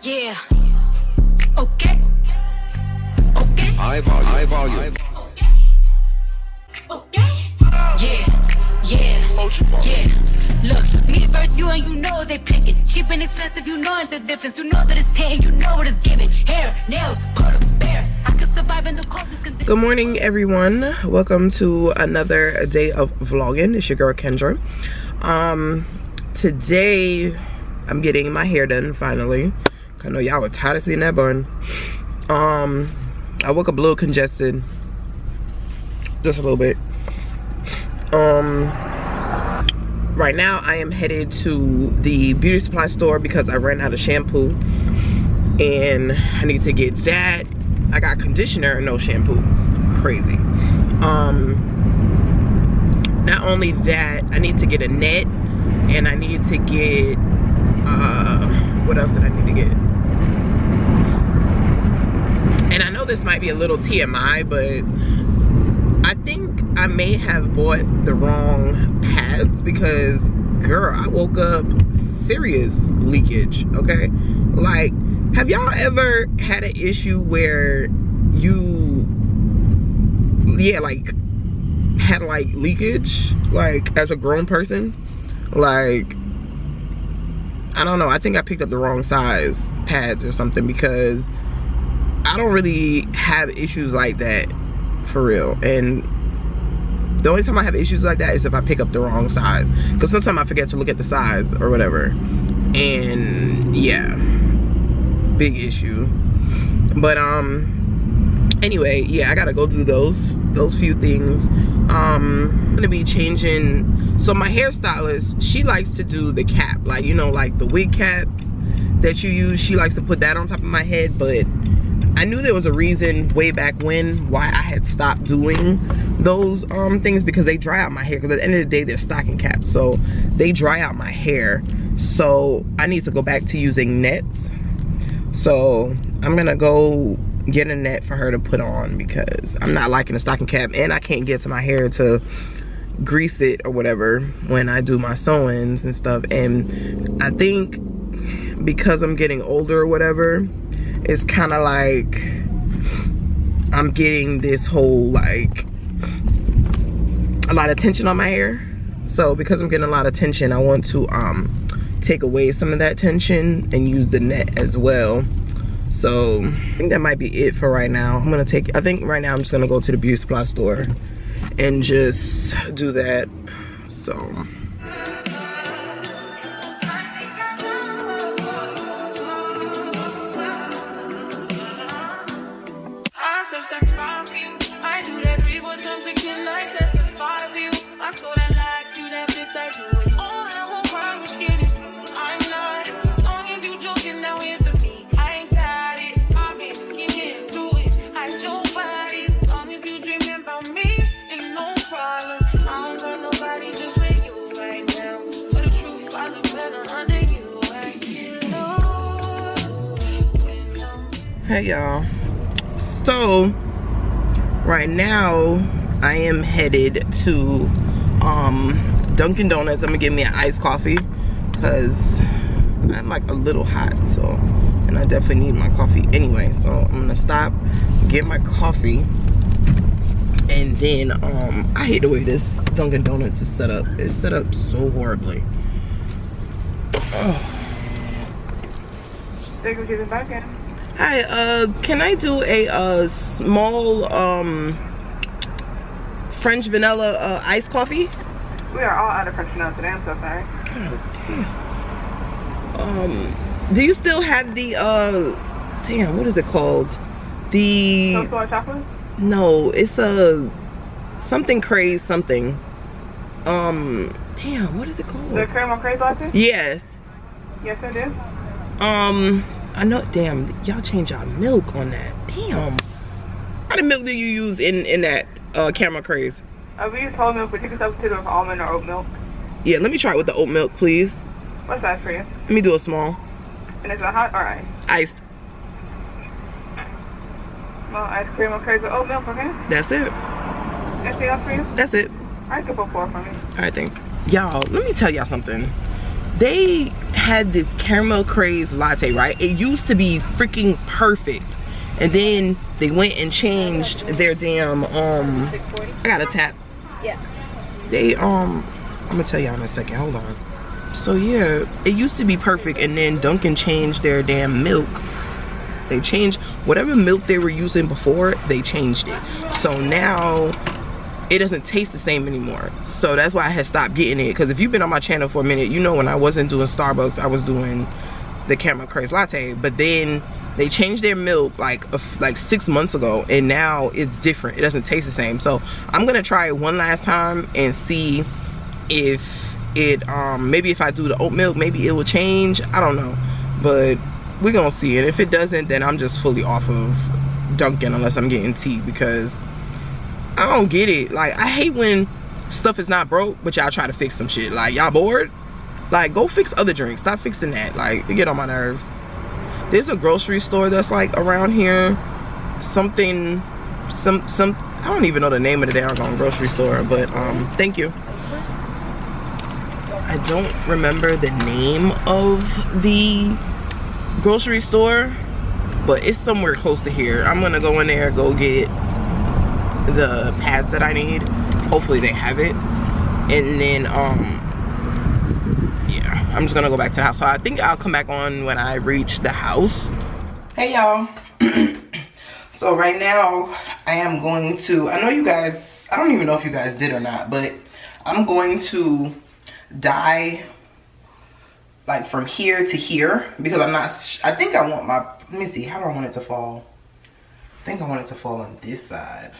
Yeah. Okay. Okay. High volume. Okay. Yeah. Yeah. Look, me versus you and you know they pick it. Cheap and expensive, you know the difference. You know that it's 10, you know what it's giving. Hair, nails, put a bear. I could survive in the coldest conditions. Good morning, everyone. Welcome to another day of vlogging. It's your girl Kendra. Today I'm getting my hair done finally. I know y'all were tired of seeing that bun. I woke up a little congested, just a little bit. Right now I am headed to the beauty supply store because I ran out of shampoo and I need to get that. I got conditioner and no shampoo. Crazy. Not only that, I need to get a net and I need to get what else did I need to get? And I know this might be a little TMI, but I think I may have bought the wrong pads because, girl, I woke up serious leakage, okay? Like, have y'all ever had an issue where you, had like leakage, like as a grown person? Like, I don't know, I think I picked up the wrong size pads or something because I don't really have issues like that for real. And the only time I have issues like that is if I pick up the wrong size, because sometimes I forget to look at the size or whatever. And yeah, big issue. But anyway, yeah, I gotta go do those few things. I'm gonna be changing. So my hairstylist, she likes to do the cap, like, you know, like the wig caps that you use. She likes to put that on top of my head, but I knew there was a reason way back when why I had stopped doing those things, because they dry out my hair. Because at the end of the day, they're stocking caps, so they dry out my hair. So I need to go back to using nets. So I'm gonna go get a net for her to put on because I'm not liking the stocking cap, and I can't get to my hair to grease it or whatever when I do my sew-ins and stuff. And I think because I'm getting older or whatever, it's kind of like I'm getting this whole, like, a lot of tension on my hair. So because I'm getting a lot of tension, I want to take away some of that tension and use the net as well. So I think that might be it for right now. I think right now I'm just gonna go to the beauty supply store and just do that. So hey y'all, so right now I am headed to Dunkin' Donuts. I'm gonna get me an iced coffee because I'm like a little hot, so, and I definitely need my coffee anyway. So I'm gonna stop, get my coffee, and then I hate the way this Dunkin' Donuts is set up. It's set up so horribly. Oh. Hi, can I do a small French vanilla iced coffee? We are all out of French vanilla today, I'm so sorry. God damn. Do you still have the damn, what is it called? The Toast chocolate? No, it's a something craze something. Damn, what is it called? The caramel craze latte? Yes. Yes, I do. I know, damn, y'all change y'all milk on that. Damn. What kind of milk do you use in that caramel craze? We use whole milk, but you can substitute it with almond or oat milk. Yeah, let me try it with the oat milk, please. What size for you? Let me do a small. And is it hot or iced? Iced. Well, ice cream or crazy with oat milk, okay? That's it. Anything else for you? That's it. I can put 4 for me. All right, thanks. Y'all, let me tell y'all something. They had this caramel craze latte, right? It used to be freaking perfect, and then they went and changed their damn I got a tap. Yeah. They I'm gonna tell y'all in a second, hold on. So yeah, it used to be perfect, and then Dunkin' changed their damn milk. They changed whatever milk they were using before, they changed it. So now it doesn't taste the same anymore. So that's why I had stopped getting it. Because if you've been on my channel for a minute, you know when I wasn't doing Starbucks, I was doing the caramel craze latte. But then they changed their milk like 6 months ago, and now it's different. It doesn't taste the same. So I'm gonna try it one last time and see if it maybe if I do the oat milk, maybe it will change. I don't know, but we're gonna see it. If it doesn't, then I'm just fully off of Dunkin' unless I'm getting tea, because I don't get it. Like, I hate when stuff is not broke but y'all try to fix some shit. Like, y'all bored? Like, go fix other drinks, stop fixing that. Like, it get on my nerves. There's a grocery store that's like around here, something some I don't even know the name of the damn grocery store, but thank you. I don't remember the name of the grocery store, but it's somewhere close to here. I'm gonna go in there, go get the pads that I need. Hopefully they have it, and then yeah, I'm just gonna go back to the house. So I think I'll come back on when I reach the house. Hey y'all. So right now I am going to, I know you guys, I don't even know if you guys did or not, but I'm going to dye like from here to here, because I'm not, I think I want my, let me see, how do I want it to fall? I think I want it to fall on this side.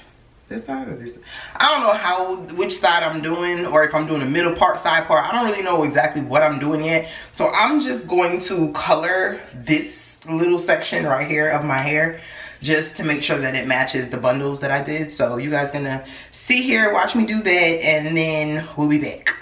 This side or this? I don't know which side I'm doing, or if I'm doing a middle part, side part. I don't really know exactly what I'm doing yet. So I'm just going to color this little section right here of my hair, just to make sure that it matches the bundles that I did. So you guys gonna see here, watch me do that, and then we'll be back.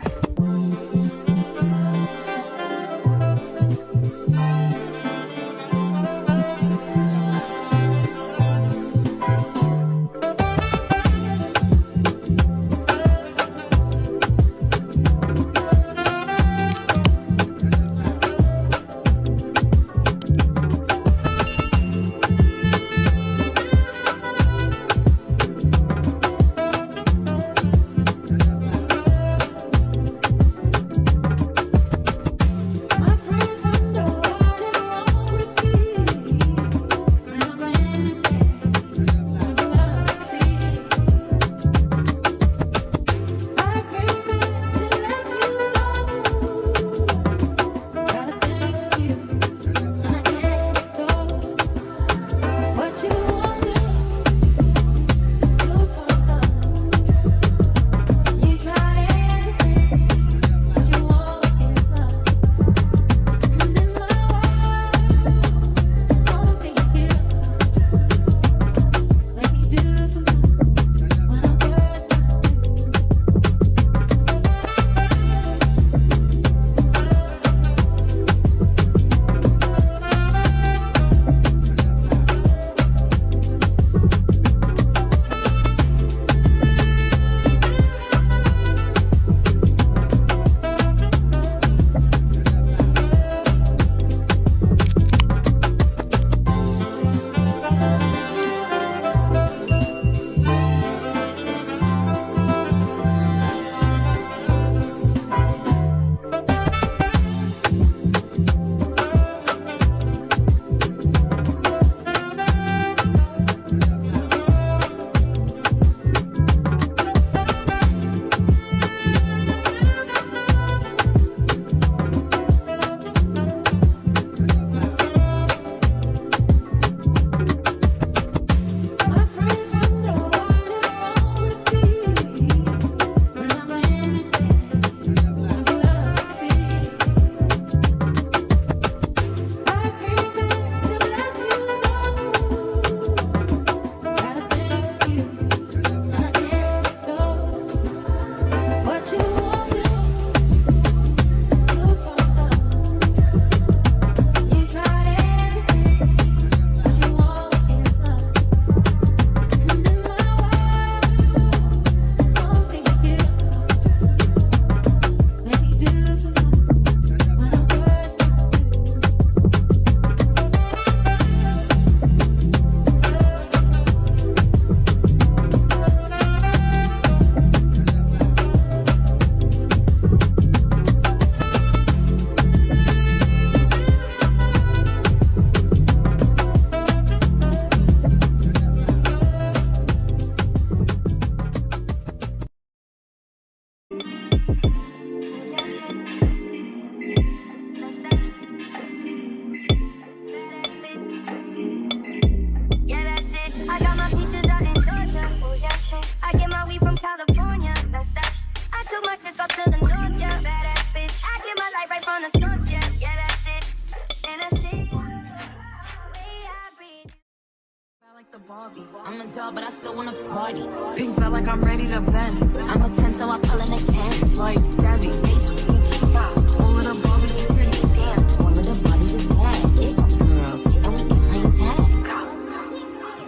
Barbie. I'm a doll, but I still wanna party. Pink felt like I'm ready to bend. I'm a 10, so I pull in a 10. Like Daddy, Stacy, all of the Barbies is pretty. Damn, all of the Barbies is bad. It girls, and we ain't playing tag.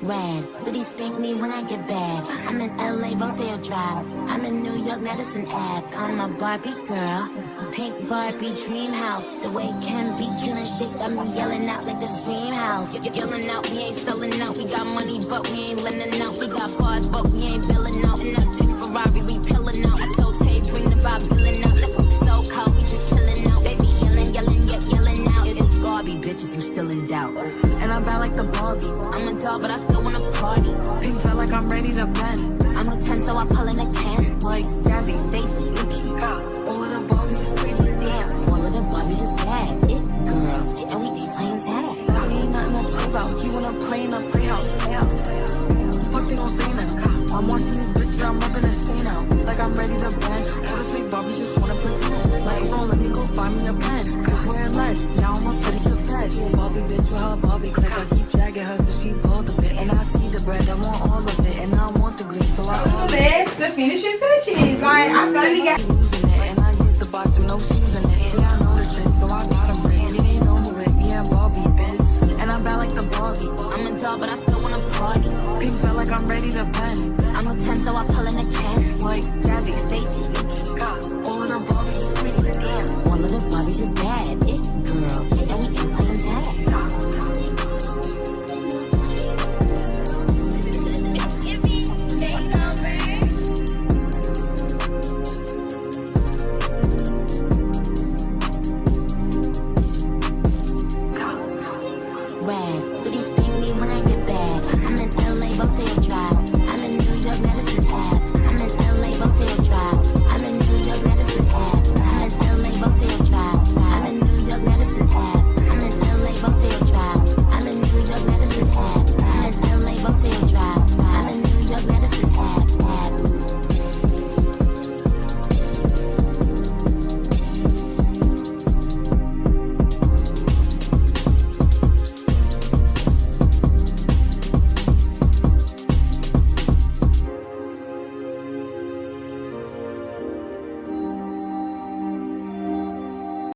Red, but he spank me when I get bad. I'm in LA, Rodeo Drive. I'm in New York, Madison Ave. I'm a Barbie girl. Pink Barbie dream house. The way Ken be killing shit got me yelling out like the scream house. Yelling out, we ain't selling out. We got money, but we ain't lending out. We got bars, but we ain't billing out. In that pink Ferrari, we pillin' out. I told Tay, bring the vibe, billing out. So cold, we just chillin' out. Baby yelling, yelling out. It's Barbie, bitch, if you still in doubt. And I'm bad like the Barbie. I'm a doll, but I still wanna party. Pink felt like I'm ready to bend. I'm a 10, so I pull in a 10. Like Gabby, Stacy, Nikki. All of the Barbies is pretty. Damn, all of the Barbies is bad. It girls, and we ain't playing tag. We ain't nothing to play about. You wanna play in the playhouse? What they gon' say now? I'm watching these bitches, I'm up in a scene now. Like I'm ready to bend. All the fake Barbies just wanna pretend. Like, oh, let me go find me a pen. Wearing lead, now I'ma put it to bed. She a Barbie bitch with her Barbie clip. I keep dragging her so she bald a bit. And I see the bread, I want all of it. And I want the green, so I The finishing touches. Like, I finally got.